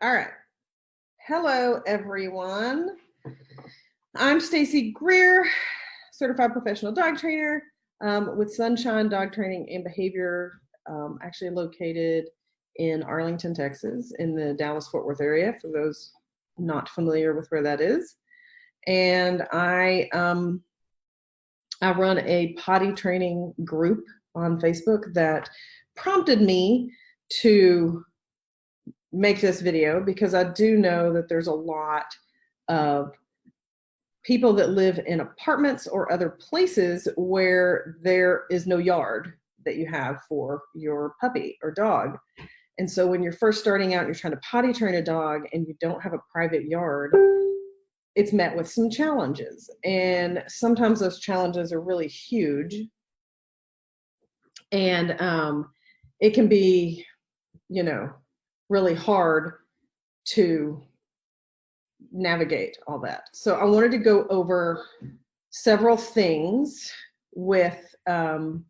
All right. Hello, everyone. I'm Stacy Greer, certified professional dog trainer with Sunshine Dog Training and Behavior, actually located in Arlington, Texas, in the Dallas-Fort Worth area, for those not familiar with where that is. And I run a potty training group on Facebook that prompted me to make this video because I do know that there's a lot of people that live in apartments or other places where there is no yard that you have for your puppy or dog. And so when you're first starting out, you're trying to potty train a dog and you don't have a private yard, it's met with some challenges. And sometimes those challenges are really huge. And it can be, really hard to navigate all that. So I wanted to go over several things with in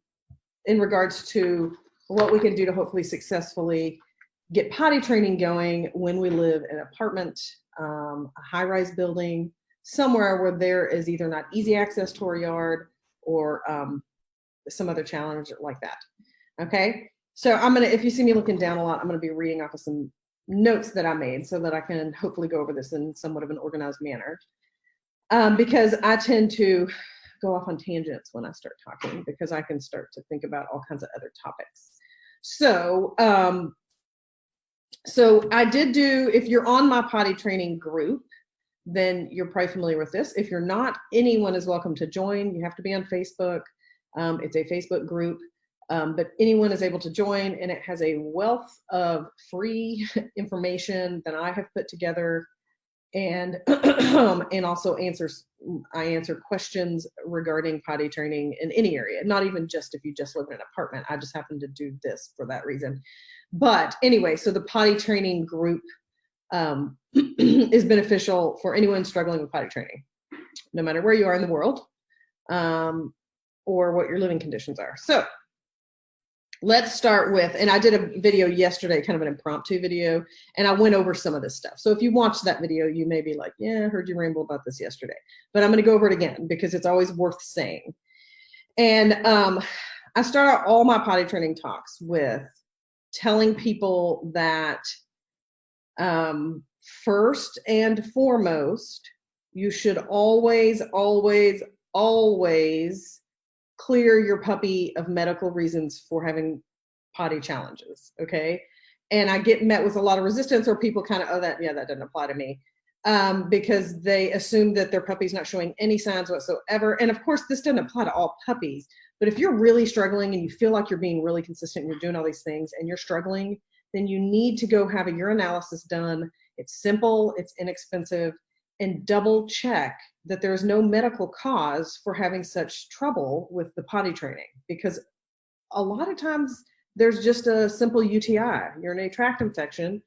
regards to what we can do to hopefully successfully get potty training going when we live in an apartment, a high-rise building, somewhere where there is either not easy access to our yard or some other challenge like that. Okay, so if you see me looking down a lot, I'm gonna be reading off of some notes that I made so that I can hopefully go over this in somewhat of an organized manner. Because I tend to go off on tangents when I start talking because I can start to think about all kinds of other topics. So I did do, if you're on my potty training group, then you're probably familiar with this. If you're not, anyone is welcome to join. You have to be on Facebook. It's a Facebook group. But anyone is able to join, and it has a wealth of free information that I have put together, and and also I answer questions regarding potty training in any area, not even just if you just live in an apartment. I just happen to do this for that reason. But anyway, so the potty training group is beneficial for anyone struggling with potty training, no matter where you are in the world or what your living conditions are. So let's start with, and I did a video yesterday, kind of an impromptu video, and I went over some of this stuff. So if you watched that video, you may be like, yeah, I heard you ramble about this yesterday. But I'm going to go over it again because it's always worth saying. And I start out all my potty training talks with telling people that first and foremost, you should always, always, always clear your puppy of medical reasons for having potty challenges, okay? And I get met with a lot of resistance, or people kind of, that doesn't apply to me, because they assume that their puppy's not showing any signs whatsoever. And of course, this doesn't apply to all puppies, but if you're really struggling and you feel like you're being really consistent and you're doing all these things and you're struggling, then you need to go have a urinalysis done. It's simple, it's inexpensive, and double check that there's no medical cause for having such trouble with the potty training, because a lot of times there's just a simple UTI, urinary tract infection,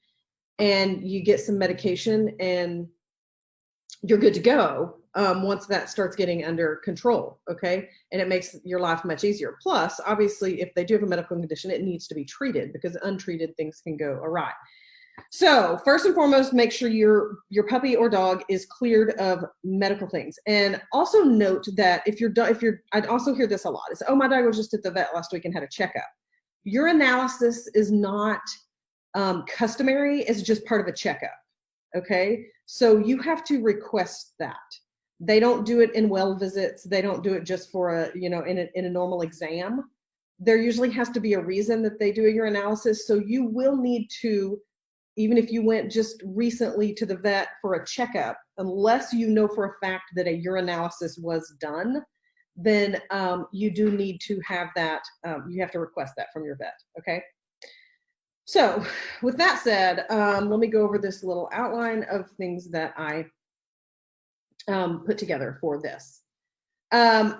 and you get some medication and you're good to go once that starts getting under control, okay? And it makes your life much easier. Plus, obviously, if they do have a medical condition, it needs to be treated, because untreated things can go awry. So first and foremost, make sure your puppy or dog is cleared of medical things. And also note that I'd also hear this a lot. It's, oh, my dog was just at the vet last week and had a checkup. Urinalysis is not customary. It's just part of a checkup, okay? So you have to request that. They don't do it in well visits. They don't do it just for in a normal exam. There usually has to be a reason that they do a urinalysis. So you will need to, even if you went just recently to the vet for a checkup, unless you know for a fact that a urinalysis was done, then you do need to have that, you have to request that from your vet, okay? So with that said, let me go over this little outline of things that I put together for this.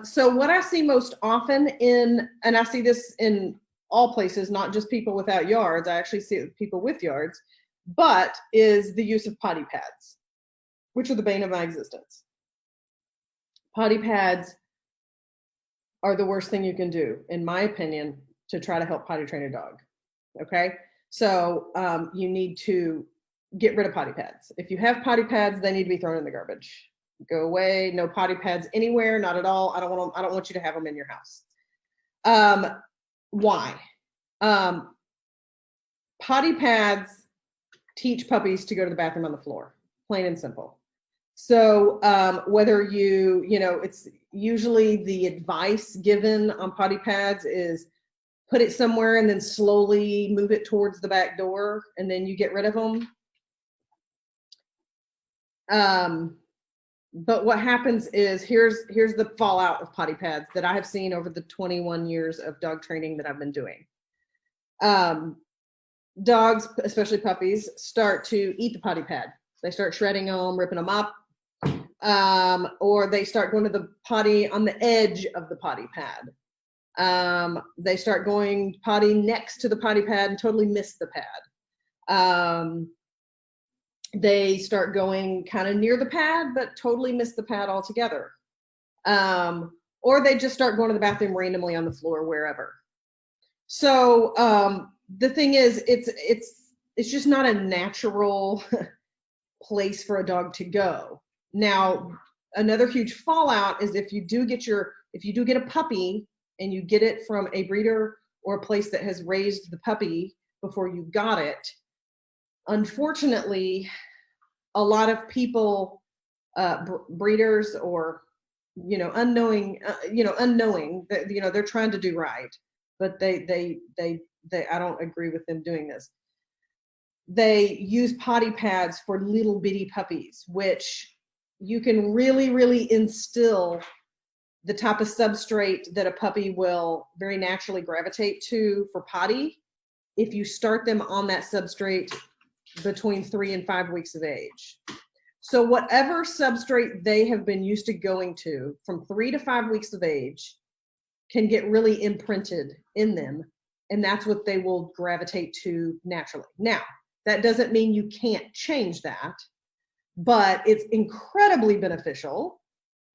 So what I see most often and I see this in all places, not just people without yards, I actually see it with people with yards, but is the use of potty pads, which are the bane of my existence. Potty pads are the worst thing you can do, in my opinion, to try to help potty train a dog, okay? So you need to get rid of potty pads. If you have potty pads, they need to be thrown in the garbage. Go away. No potty pads anywhere. Not at all. I don't want you to have them in your house. Why? Potty pads teach puppies to go to the bathroom on the floor, plain and simple. So whether it's usually the advice given on potty pads is put it somewhere and then slowly move it towards the back door and then you get rid of them. But what happens is here's the fallout of potty pads that I have seen over the 21 years of dog training that I've been doing. Dogs, especially puppies, start to eat the potty pad. They start shredding them, ripping them up, or they start going to the potty on the edge of the potty pad. They start going potty next to the potty pad and totally miss the pad. They start going kind of near the pad, but totally miss the pad altogether. Or they just start going to the bathroom randomly on the floor, wherever. So the thing is, it's just not a natural place for a dog to go. Now, another huge fallout is if you do get a puppy and you get it from a breeder or a place that has raised the puppy before you got it. Unfortunately, a lot of people, breeders or unknowing that they're trying to do right, but they I don't agree with them doing this. They use potty pads for little bitty puppies, which you can really, really instill the type of substrate that a puppy will very naturally gravitate to for potty if you start them on that substrate between 3 and 5 weeks of age. So whatever substrate they have been used to going to from 3 to 5 weeks of age can get really imprinted in them, and that's what they will gravitate to naturally. Now, that doesn't mean you can't change that, but it's incredibly beneficial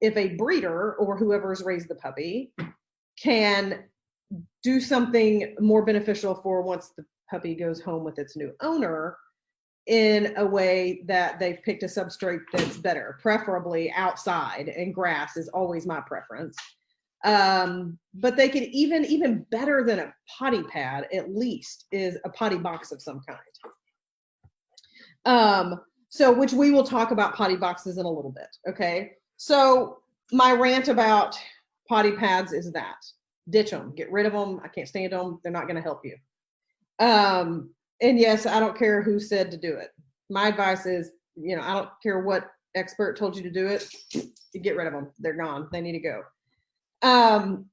if a breeder or whoever has raised the puppy can do something more beneficial for once the puppy goes home with its new owner, in a way that they've picked a substrate that's better, preferably outside, and grass is always my preference. But they could even better than a potty pad, at least, is a potty box of some kind. So which we will talk about potty boxes in a little bit. Okay. So my rant about potty pads is that ditch them, get rid of them. I can't stand them. They're not going to help you. And yes, I don't care who said to do it. My advice is, I don't care what expert told you to do it, to get rid of them. They're gone. They need to go.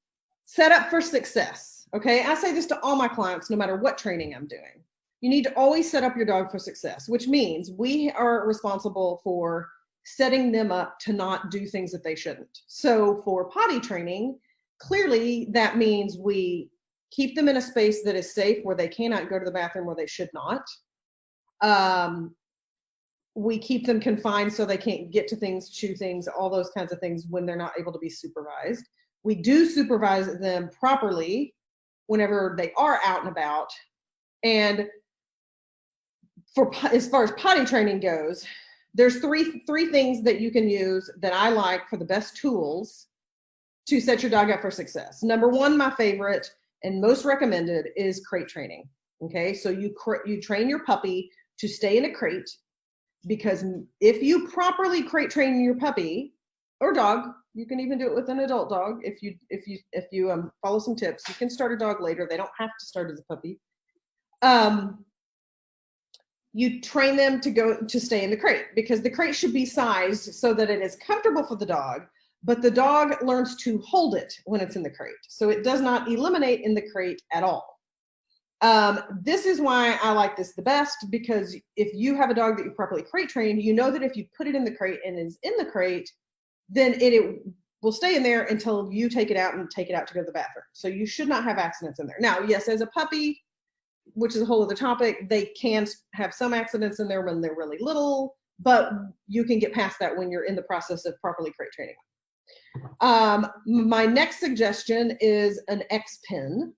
Set up for success. Okay. I say this to all my clients, no matter what training I'm doing. You need to always set up your dog for success, which means we are responsible for setting them up to not do things that they shouldn't. So for potty training, clearly that means we keep them in a space that is safe, where they cannot go to the bathroom where they should not. We keep them confined so they can't get to things, chew things, all those kinds of things when they're not able to be supervised. We do supervise them properly whenever they are out and about. And as far as potty training goes, there's three things that you can use that I like for the best tools to set your dog up for success. Number one, my favorite and most recommended, is crate training. Okay, so you train your puppy to stay in a crate, because if you properly crate train your puppy or dog, you can even do it with an adult dog. If you follow some tips, you can start a dog later. They don't have to start as a puppy. You train them to stay in the crate, because the crate should be sized so that it is comfortable for the dog, but the dog learns to hold it when it's in the crate. So it does not eliminate in the crate at all. This is why I like this the best, because if you have a dog that you properly crate trained, you know that if you put it in the crate and is in the crate, then it will stay in there until you take it out to go to the bathroom. So you should not have accidents in there. Now, yes, as a puppy, which is a whole other topic, they can have some accidents in there when they're really little, but you can get past that when you're in the process of properly crate training. My next suggestion is an X pin.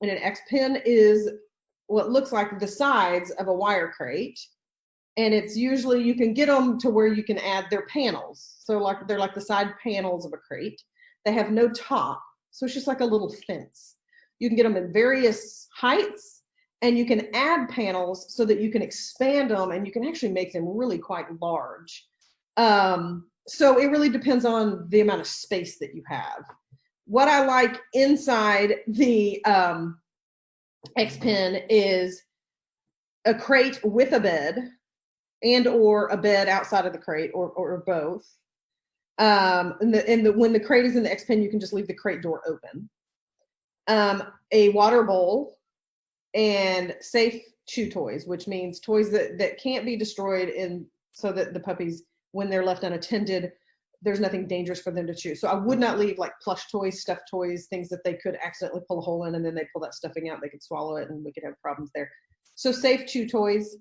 And an X pin is what looks like the sides of a wire crate. And it's usually, you can get them to where you can add their panels. So like they're like the side panels of a crate. They have no top, so it's just like a little fence. You can get them in various heights, and you can add panels so that you can expand them, and you can actually make them really quite large. So it really depends on the amount of space that you have. What I like inside the X-Pen is a crate with a bed, and or a bed outside of the crate, or both. When the crate is in the X-Pen, you can just leave the crate door open. A water bowl, and safe chew toys, which means toys that can't be destroyed, so that the puppies, when they're left unattended, there's nothing dangerous for them to chew. So I would not leave like plush toys, stuffed toys, things that they could accidentally pull a hole in, and then they pull that stuffing out, they could swallow it, and we could have problems there. So safe chew toys.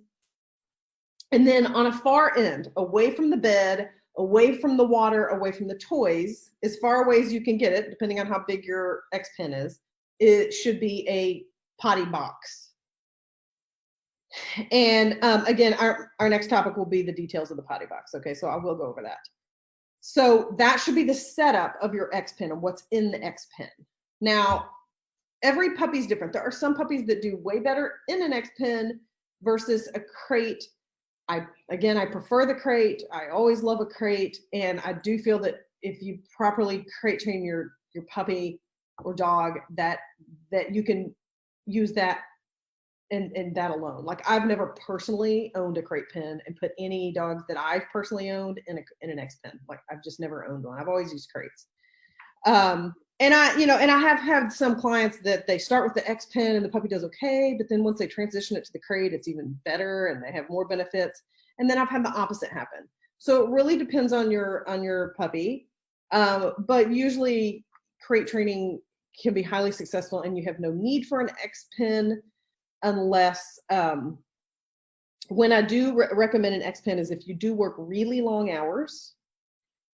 And then on a far end, away from the bed, away from the water, away from the toys, as far away as you can get it, depending on how big your X-Pen is, it should be a potty box. And again, our next topic will be the details of the potty box. Okay, so I will go over that. So that should be the setup of your X-Pen and what's in the X-Pen. Now, every puppy's different. There are some puppies that do way better in an X-Pen versus a crate. I prefer the crate. I always love a crate. And I do feel that if you properly crate train your puppy or dog, that you can use that and that alone. Like, I've never personally owned a crate pen and put any dogs that I've personally owned in an X-Pen. Like, I've just never owned one. I've always used crates. And I have had some clients that they start with the X-Pen and the puppy does okay, but then once they transition it to the crate, it's even better and they have more benefits. And then I've had the opposite happen. So it really depends on your puppy. But usually crate training can be highly successful, and you have no need for an X-Pen unless, when I do recommend an X-Pen is if you do work really long hours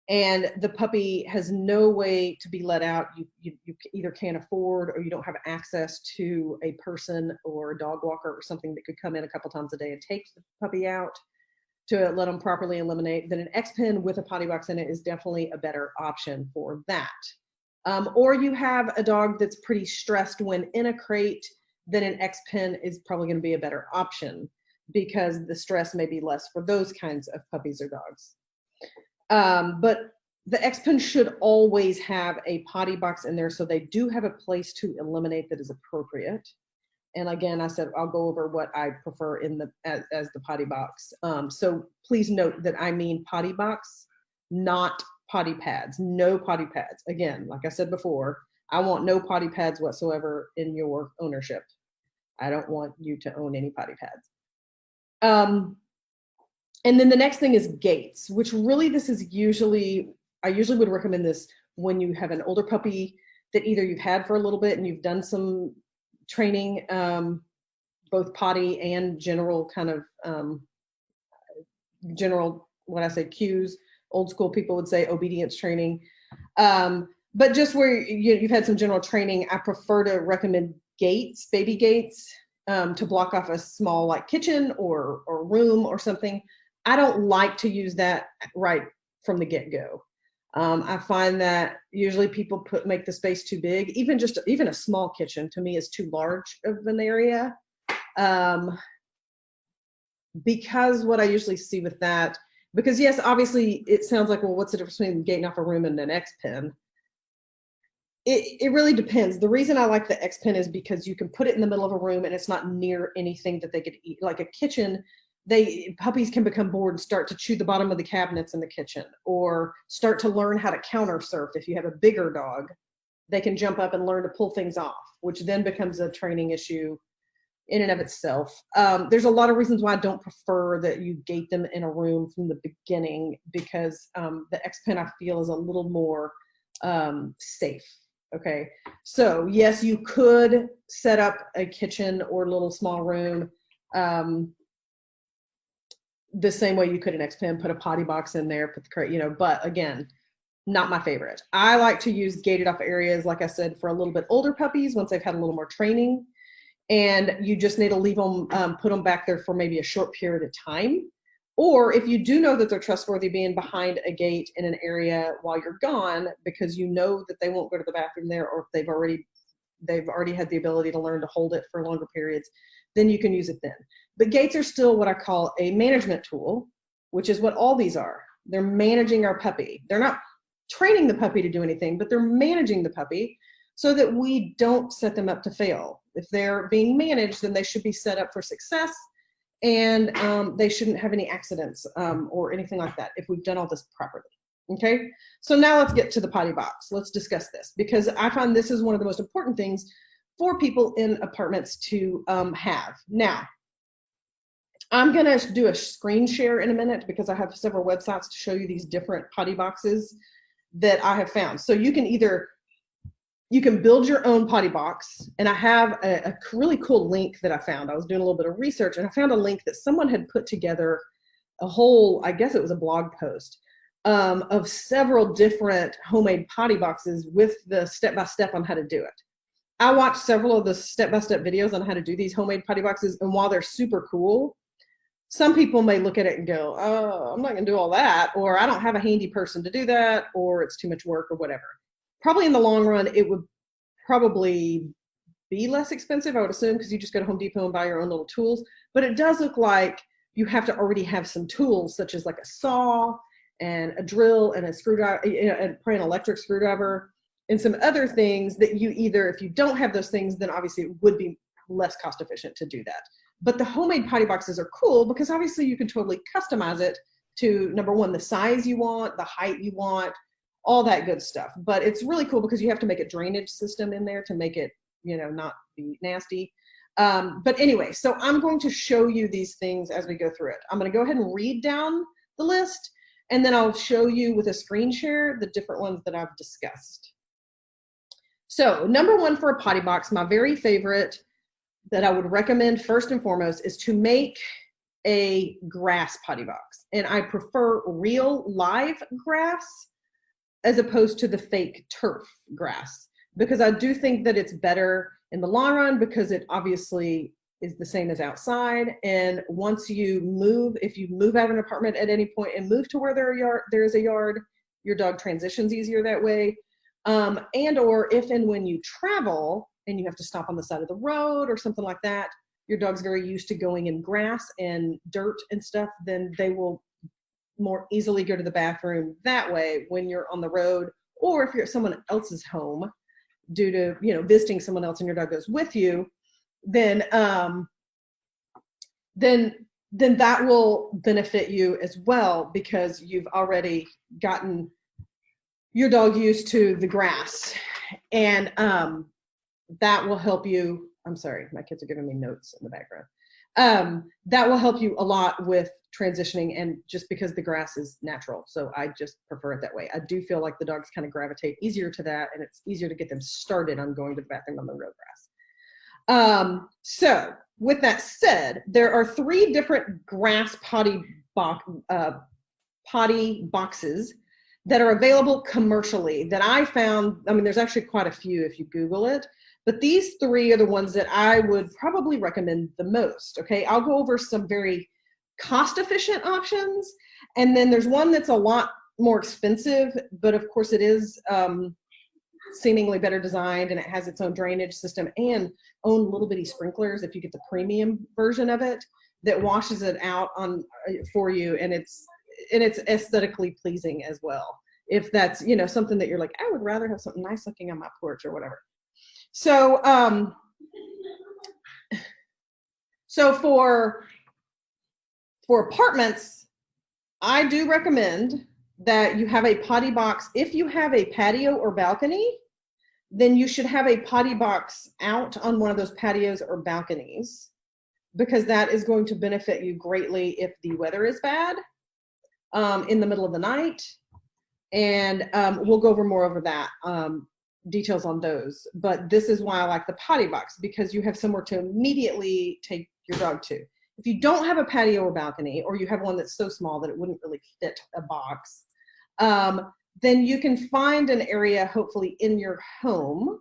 and the puppy has no way to be let out. You either can't afford, or you don't have access to a person or a dog walker or something that could come in a couple times a day and take the puppy out to let them properly eliminate, then an X-Pen with a potty box in it is definitely a better option for that. Or you have a dog that's pretty stressed when in a crate, then an X-Pen is probably going to be a better option because the stress may be less for those kinds of puppies or dogs. But the X-Pen should always have a potty box in there, so they do have a place to eliminate that is appropriate. And again, I said I'll go over what I prefer as the potty box. So please note that I mean potty box, not potty pads. No potty pads. Again, like I said before, I want no potty pads whatsoever in your ownership. I don't want you to own any potty pads. And then the next thing is gates, which really I usually would recommend this when you have an older puppy that either you've had for a little bit and you've done some training, both potty and general kind of cues. Old school people would say obedience training. But just where you've had some general training, I prefer to recommend gates, baby gates, to block off a small like kitchen or room or something. I don't like to use that right from the get-go. I find that usually people make the space too big. Even a small kitchen to me is too large of an area. Because what I usually see with that, because yes, obviously it sounds like, well, what's the difference between gating off a room and an X-Pen? It really depends. The reason I like the X-Pen is because you can put it in the middle of a room and it's not near anything that they could eat. Like a kitchen, puppies can become bored and start to chew the bottom of the cabinets in the kitchen, or start to learn how to counter surf. If you have a bigger dog, they can jump up and learn to pull things off, which then becomes a training issue in and of itself. There's a lot of reasons why I don't prefer that you gate them in a room from the beginning, because the X-Pen I feel is a little more safe. Okay, so yes, you could set up a kitchen or a little small room the same way you could an X-Pen, put a potty box in there, put the crate, but again, not my favorite. I like to use gated off areas, like I said, for a little bit older puppies once they've had a little more training, and you just need to leave them, put them back there for maybe a short period of time. Or if you do know that they're trustworthy, being behind a gate in an area while you're gone because you know that they won't go to the bathroom there, or if they've already had the ability to learn to hold it for longer periods, then you can use it then. But gates are still what I call a management tool, which is what all these are. They're managing our puppy. They're not training the puppy to do anything, but they're managing the puppy so that we don't set them up to fail. If they're being managed, then they should be set up for success, and they shouldn't have any accidents or anything like that if we've done all this properly. Okay, so now let's get to the potty box. Let's discuss this, because I find this is one of the most important things for people in apartments to have. Now, I'm gonna do a screen share in a minute because I have several websites to show you these different potty boxes that I have found. So you can build your own potty box, and I have a really cool link that I found. I was doing a little bit of research, and I found a link that someone had put together a whole, I guess it was a blog post, of several different homemade potty boxes with the step-by-step on how to do it. I watched several of the step-by-step videos on how to do these homemade potty boxes, and while they're super cool, some people may look at it and go, oh, I'm not gonna do all that, or I don't have a handy person to do that, or it's too much work, or whatever. Probably in the long run, it would probably be less expensive, I would assume, because you just go to Home Depot and buy your own little tools. But it does look like you have to already have some tools, such as like a saw and a drill and a screwdriver, and probably an electric screwdriver, and some other things that you either, if you don't have those things, then obviously it would be less cost efficient to do that. But the homemade potty boxes are cool because obviously you can totally customize it to, number one, the size you want, the height you want, all that good stuff. But it's really cool because you have to make a drainage system in there to make it, not be nasty. But anyway, so I'm going to show you these things as we go through it. I'm going to go ahead and read down the list, and then I'll show you with a screen share the different ones that I've discussed. So number one for a potty box, my very favorite that I would recommend first and foremost is to make a grass potty box. And I prefer real live grass as opposed to the fake turf grass, because I do think that it's better in the long run because it obviously is the same as outside. And once you move, if you move out of an apartment at any point and move to where there is a yard, your dog transitions easier that way. And or if and when you travel and you have to stop on the side of the road or something like that, your dog's very used to going in grass and dirt and stuff, then they will more easily go to the bathroom that way when you're on the road, or if you're at someone else's home due to, visiting someone else and your dog goes with you, then that will benefit you as well because you've already gotten your dog used to the grass, and that will help you. I'm sorry, my kids are giving me notes in the background. That will help you a lot with transitioning, and just because the grass is natural. So I just prefer it that way. I do feel like the dogs kind of gravitate easier to that, and it's easier to get them started on going to the bathroom on the real grass. So with that said, there are 3 different grass potty boxes that are available commercially that I found. I mean, there's actually quite a few if you Google it, but these 3 are the ones that I would probably recommend the most. Okay, I'll go over some very cost-efficient options, and then there's one that's a lot more expensive, but of course it is seemingly better designed, and it has its own drainage system and own little bitty sprinklers if you get the premium version of it that washes it out for you, and it's aesthetically pleasing as well. If that's something that you're like, I would rather have something nice looking on my porch or whatever. So for apartments, I do recommend that you have a potty box. If you have a patio or balcony, then you should have a potty box out on one of those patios or balconies, because that is going to benefit you greatly if the weather is bad in the middle of the night. And we'll go over more over that, details on those. But this is why I like the potty box, because you have somewhere to immediately take your dog to. If you don't have a patio or balcony, or you have one that's so small that it wouldn't really fit a box, then you can find an area, hopefully in your home,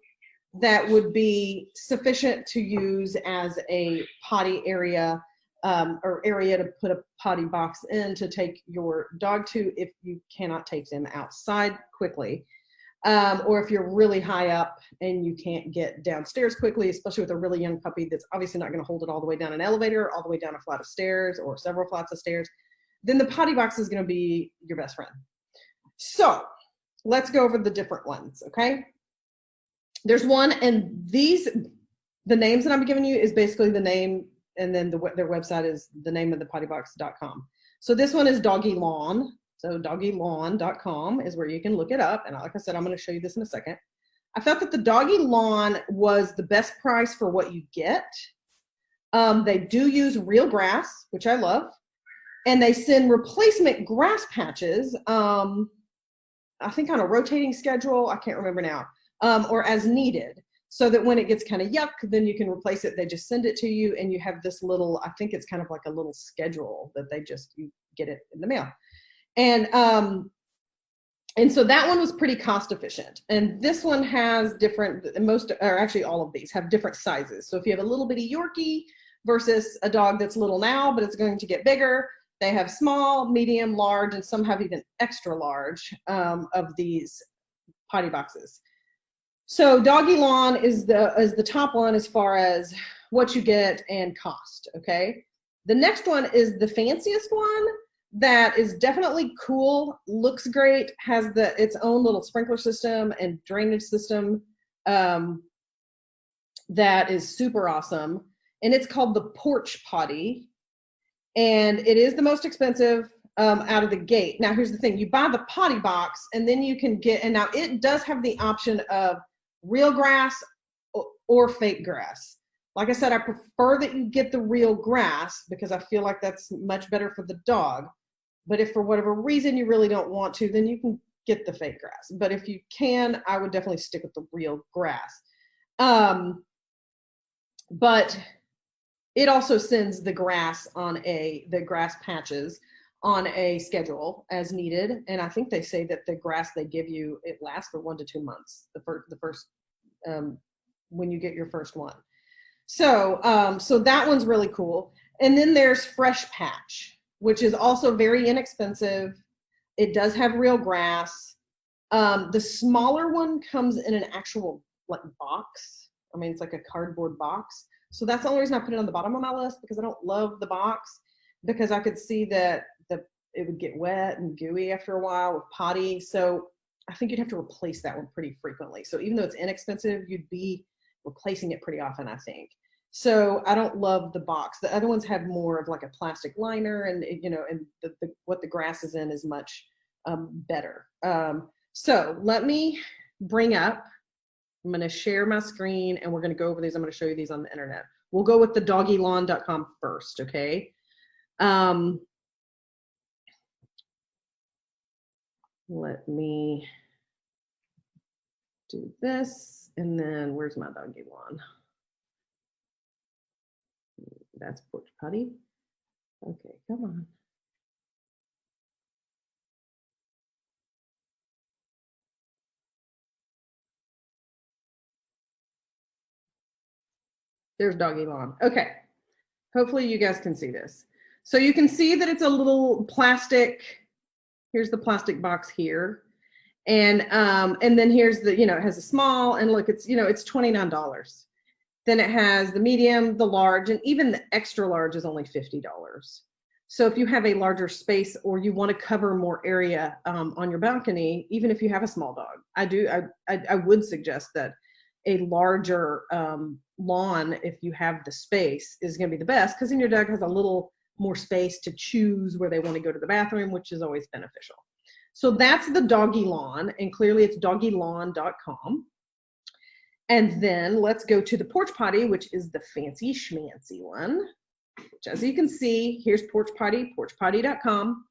that would be sufficient to use as a potty area or area to put a potty box in to take your dog to if you cannot take them outside quickly. Or if you're really high up and you can't get downstairs quickly, especially with a really young puppy that's obviously not going to hold it all the way down an elevator, all the way down a flight of stairs or several flights of stairs, then the potty box is going to be your best friend. So let's go over the different ones, okay? There's one, and the names that I'm giving you is basically the name, and then their website is the name of the pottybox.com. So this one is Doggy Lawn. So doggylawn.com is where you can look it up. And like I said, I'm going to show you this in a second. I felt that the Doggy Lawn was the best price for what you get. They do use real grass, which I love. And they send replacement grass patches, I think on a rotating schedule. I can't remember now, or as needed. So that when it gets kind of yuck, then you can replace it. They just send it to you and you have this little, I think it's kind of like a little schedule that you get it in the mail. And so that one was pretty cost efficient. And this one has actually all of these have different sizes. So if you have a little bitty Yorkie versus a dog that's little now, but it's going to get bigger, they have small, medium, large, and some have even extra large of these potty boxes. So Doggy Lawn is the top one as far as what you get and cost, okay? The next one is the fanciest one. That is definitely cool, looks great, has its own little sprinkler system and drainage system that is super awesome. And it's called the Porch Potty. And it is the most expensive out of the gate. Now, here's the thing. You buy the potty box, and then you can and now it does have the option of real grass or fake grass. Like I said, I prefer that you get the real grass because I feel like that's much better for the dog. But if for whatever reason you really don't want to, then you can get the fake grass. But if you can, I would definitely stick with the real grass. But it also sends the grass the grass patches on a schedule as needed. And I think they say that the grass they give you, it lasts for 1 to 2 months, the first when you get your first one. So that one's really cool. And then there's Fresh Patch, which is also very inexpensive. It does have real grass. The smaller one comes in an actual box. I mean, it's like a cardboard box. So that's the only reason I put it on the bottom of my list, because I don't love the box, because I could see that it would get wet and gooey after a while with potty. So I think you'd have to replace that one pretty frequently. So even though it's inexpensive, you'd be replacing it pretty often, I think. So I don't love the box. The other ones have more of like a plastic liner, and what the grass is in is much better. So let me I'm going to share my screen and we're going to go over these. I'm going to show you these on the internet. We'll go with the doggylawn.com first, okay? Let me do this, and then where's my Doggy Lawn? That's Porch Potty. Okay, come on. There's Doggy Lawn. Okay, hopefully you guys can see this. So you can see that it's a little plastic. Here's the plastic box here. And then here's the, it has a small, and look, it's, it's $29. Then it has the medium, the large, and even the extra large is only $50. So if you have a larger space or you want to cover more area on your balcony, even if you have a small dog, I would suggest that a larger lawn, if you have the space, is going to be the best, because then your dog has a little more space to choose where they want to go to the bathroom, which is always beneficial. So that's the Doggy Lawn, and clearly it's doggylawn.com. And then let's go to the Porch Potty, which is the fancy schmancy one, which, as you can see, here's Porch Potty, porchpotty.com.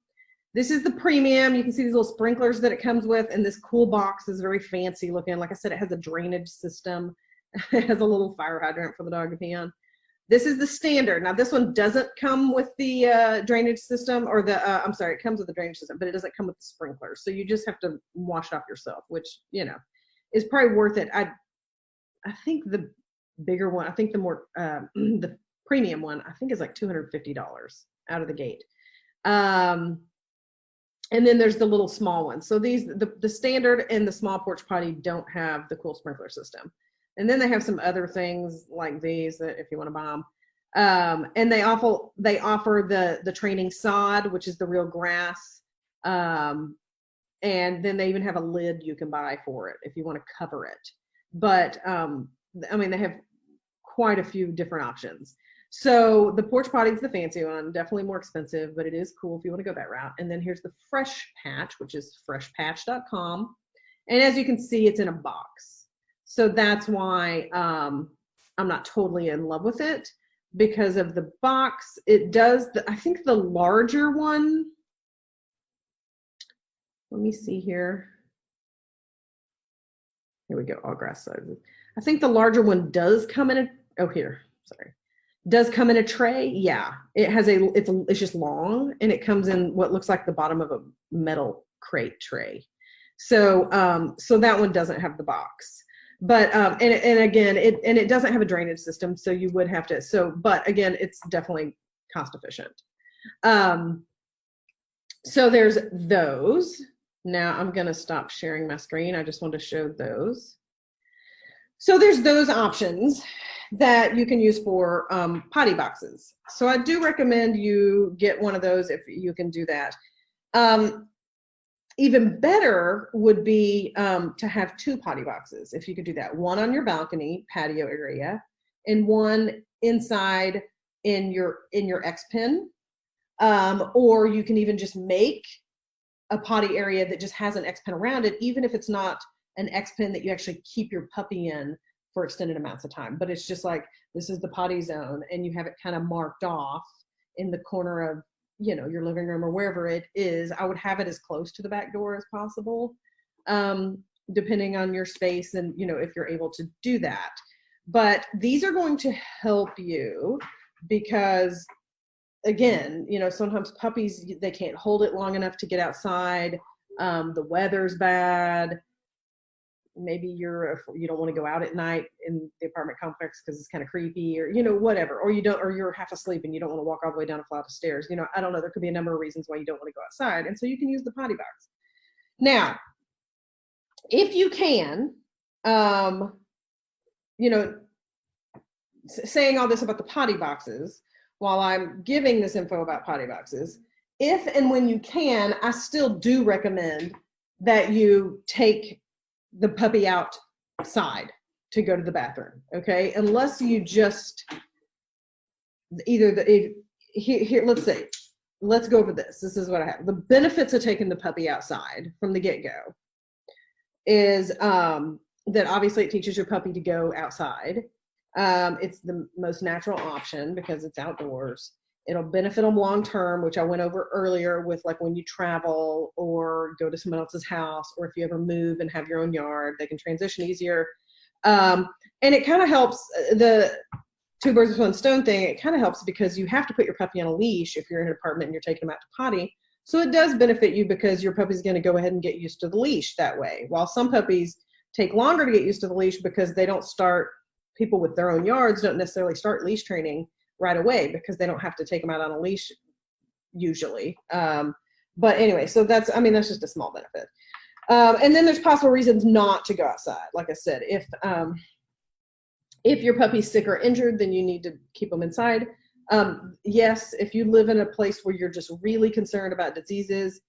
This is the premium. You can see these little sprinklers that it comes with, and this cool box is very fancy looking. Like I said, it has a drainage system. It has a little fire hydrant for the dog to pee on. This is the standard. Now, this one doesn't come with the drainage system, or I'm sorry, it comes with the drainage system, but it doesn't come with the sprinklers. So you just have to wash it off yourself, which, is probably worth it. I think the bigger one, I think the more, the premium one, I think is like $250 out of the gate. And then there's the little small ones. So these, the standard and the small porch potty don't have the cool sprinkler system. And then they have some other things like these that if you want to buy them. And they offer the training sod, which is the real grass. And then they even have a lid you can buy for it if you want to cover it. But I mean, they have quite a few different options. So the porch potty is the fancy one, definitely more expensive, but it is cool if you want to go that route. And then here's the Fresh Patch, which is freshpatch.com. And as you can see, it's in a box. So that's why I'm not totally in love with it, because of the box. It does, I think the larger one, let me see here. Here we go, all grass sizes. I think the larger one does come in does come in a tray. Yeah, it has it's just long, and it comes in what looks like the bottom of a metal crate tray. So so that one doesn't have the box. But and again, it doesn't have a drainage system, so you would have to, but again, it's definitely cost efficient. So there's those. Now I'm going to stop sharing my screen. I just want to show those. So there's those options that you can use for potty boxes. So I do recommend you get one of those if you can do that. Even better would be to have 2 potty boxes, if you could do that. One on your balcony patio area, and one inside in your X pen. Or you can even just make a potty area that just has an X pen around it, even if it's not an X pen that you actually keep your puppy in for extended amounts of time. But it's just like, this is the potty zone, and you have it kind of marked off in the corner of, you know, your living room or wherever it is. I would have it as close to the back door as possible, depending on your space and, you know, if you're able to do that. But these are going to help you because, again, you know, sometimes puppies, they can't hold it long enough to get outside. The weather's bad. Maybe you don't want to go out at night in the apartment complex because it's kind of creepy, or, you know, whatever, or you're half asleep and you don't want to walk all the way down a flight of stairs. You know, I don't know. There could be a number of reasons why you don't want to go outside. And so you can use the potty box. Now, if you can, you know, saying all this about the potty boxes, while I'm giving this info about potty boxes, if and when you can, I still do recommend that you take the puppy outside to go to the bathroom, okay? Unless you just here, let's say, let's go over this. This is what I have. The benefits of taking the puppy outside from the get-go is that obviously it teaches your puppy to go outside. It's the most natural option because it's outdoors. It'll benefit them long term, which I went over earlier with, like, when you travel or go to someone else's house, or if you ever move and have your own yard, they can transition easier. And it kind of helps, the 2 birds with 1 stone thing, it kind of helps because you have to put your puppy on a leash if you're in an apartment and you're taking them out to potty. So it does benefit you because your puppy's going to go ahead and get used to the leash that way. While some puppies take longer to get used to the leash because they don't start, people with their own yards don't necessarily start leash training right away because they don't have to take them out on a leash usually. But anyway, so that's just a small benefit. And then there's possible reasons not to go outside. Like I said, if your puppy's sick or injured, then you need to keep them inside. Yes, if you live in a place where you're just really concerned about diseases,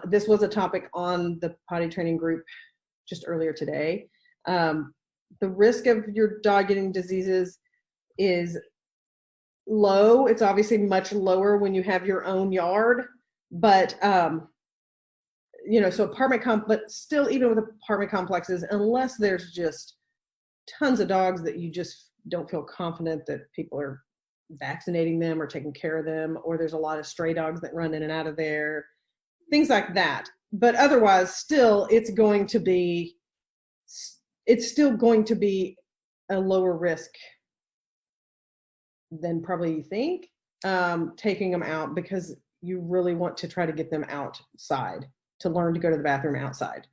this was a topic on the potty training group just earlier today. The risk of your dog getting diseases is low. It's obviously much lower when you have your own yard, but you know, so but still, even with apartment complexes, unless there's just tons of dogs that you just don't feel confident that people are vaccinating them or taking care of them, or there's a lot of stray dogs that run in and out of there, things like that. But otherwise, still, it's still going to be a lower risk than probably you think, taking them out, because you really want to try to get them outside to learn to go to the bathroom outside.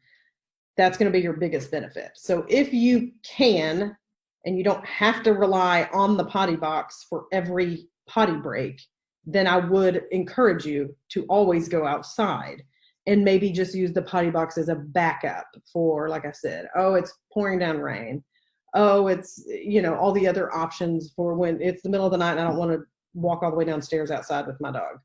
That's going to be your biggest benefit. So if you can, and you don't have to rely on the potty box for every potty break, then I would encourage you to always go outside and maybe just use the potty box as a backup for, like I said, oh, it's pouring down rain. Oh, it's, all the other options for when it's the middle of the night and I don't want to walk all the way downstairs outside with my dog.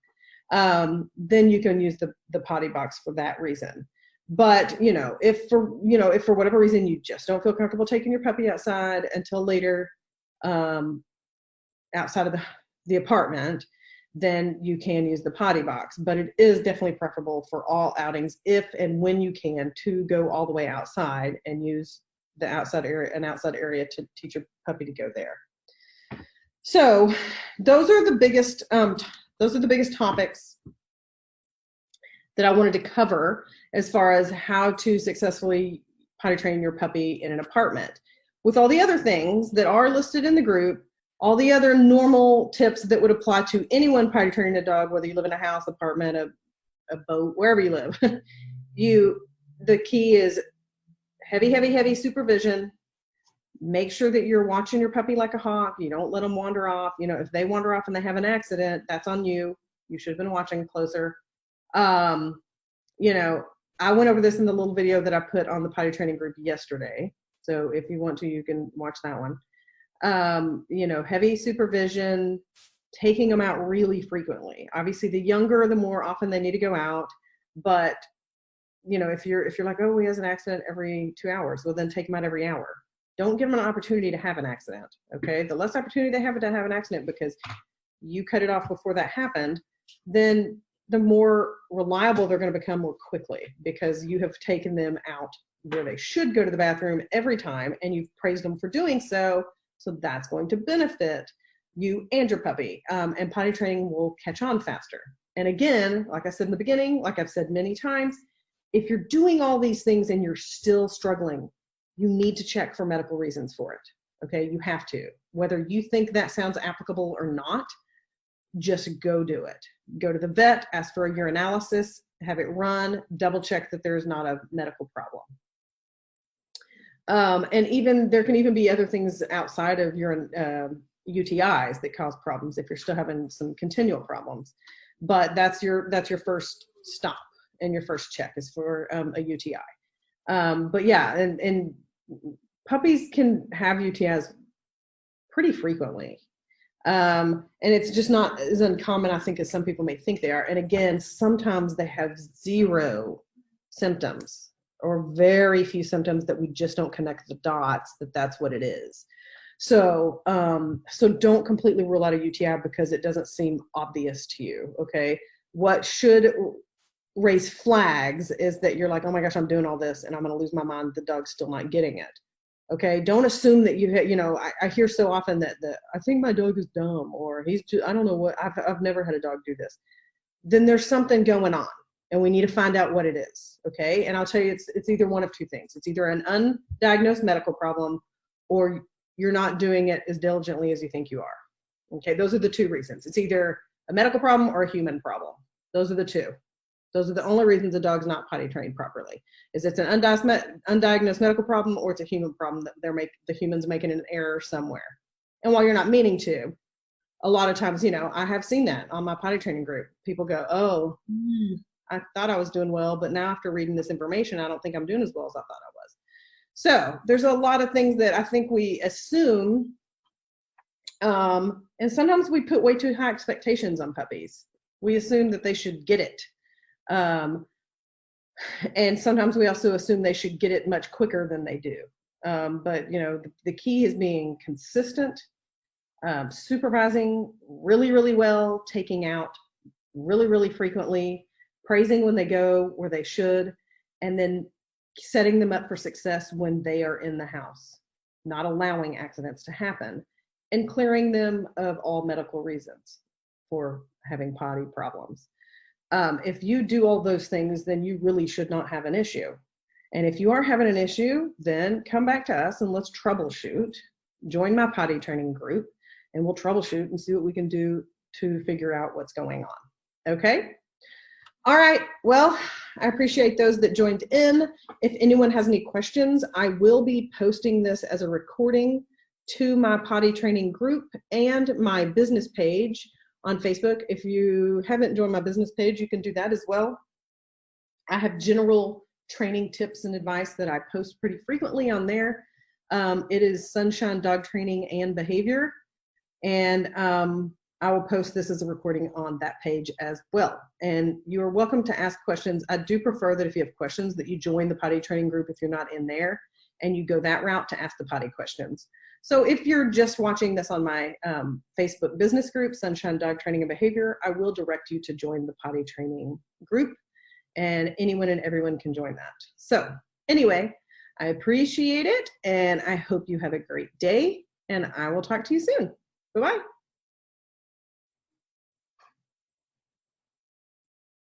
Then you can use the potty box for that reason. But, if for whatever reason you just don't feel comfortable taking your puppy outside until later, outside of the apartment, then you can use the potty box. But it is definitely preferable for all outings, if and when you can, to go all the way outside and use an outside area to teach your puppy to go there. So those are the biggest topics that I wanted to cover as far as how to successfully potty train your puppy in an apartment. With all the other things that are listed in the group, all the other normal tips that would apply to anyone potty training a dog, whether you live in a house, apartment, a boat, wherever you live, the key is heavy supervision. Make sure that you're watching your puppy like a hawk. You don't let them wander off. If they wander off and they have an accident, that's on you. You should have been watching closer. I went over this in the little video that I put on the potty training group yesterday. So if you want to, you can watch that one. Heavy supervision, taking them out really frequently. Obviously, the younger, the more often they need to go out. But, if you're like, oh, he has an accident every 2 hours, well, then take him out every hour. Don't give them an opportunity to have an accident, okay? The less opportunity they have to have an accident because you cut it off before that happened, then the more reliable they're going to become more quickly, because you have taken them out where they should go to the bathroom every time, and you've praised them for doing so. So that's going to benefit you and your puppy, and potty training will catch on faster. And again, like I said in the beginning, like I've said many times, if you're doing all these things and you're still struggling, you need to check for medical reasons for it. Okay, you have to. Whether you think that sounds applicable or not, just go do it. Go to the vet, ask for a urinalysis, have it run, double check that there's not a medical problem. And there can even be other things outside of your UTIs that cause problems if you're still having some continual problems. But that's your first stop, and your first check is for a UTI. But yeah, and puppies can have UTIs pretty frequently. And it's just not as uncommon, I think, as some people may think they are. And again, sometimes they have zero symptoms or very few symptoms that we just don't connect the dots that that's what it is. So, so don't completely rule out a UTI because it doesn't seem obvious to you. Okay. What should raise flags is that you're like, oh my gosh, I'm doing all this and I'm going to lose my mind. The dog's still not getting it. Okay. Don't assume that I hear so often that I think my dog is dumb, or I don't know what, I've never had a dog do this. Then there's something going on and we need to find out what it is. Okay. And I'll tell you, it's either one of two things. It's either an undiagnosed medical problem, or you're not doing it as diligently as you think you are. Okay. Those are the two reasons. It's either a medical problem or a human problem. Those are the two. Those are the only reasons a dog's not potty trained properly. Is it's an undiagnosed medical problem, or it's a human problem that the human's making an error somewhere. And while you're not meaning to, a lot of times, I have seen that on my potty training group. People go, oh, I thought I was doing well, but now after reading this information, I don't think I'm doing as well as I thought I was. So there's a lot of things that I think we assume, and sometimes we put way too high expectations on puppies. We assume that they should get it. And sometimes we also assume they should get it much quicker than they do. But the key is being consistent, supervising really, really well, taking out really, really frequently, praising when they go where they should, and then setting them up for success when they are in the house, not allowing accidents to happen, and clearing them of all medical reasons for having potty problems. If you do all those things, then you really should not have an issue. And if you are having an issue, then come back to us and let's troubleshoot. Join my potty training group and we'll troubleshoot and see what we can do to figure out what's going on. Okay? All right. Well, I appreciate those that joined in. If anyone has any questions, I will be posting this as a recording to my potty training group and my business page on Facebook. If you haven't joined my business page, you can do that as well. I have general training tips and advice that I post pretty frequently on there. It is Sunshine Dog Training and Behavior. And I will post this as a recording on that page as well. And you're welcome to ask questions. I do prefer that if you have questions that you join the potty training group if you're not in there, and you go that route to ask the potty questions. So if you're just watching this on my Facebook business group, Sunshine Dog Training and Behavior, I will direct you to join the potty training group, and anyone and everyone can join that. So anyway, I appreciate it, and I hope you have a great day, and I will talk to you soon. Bye-bye.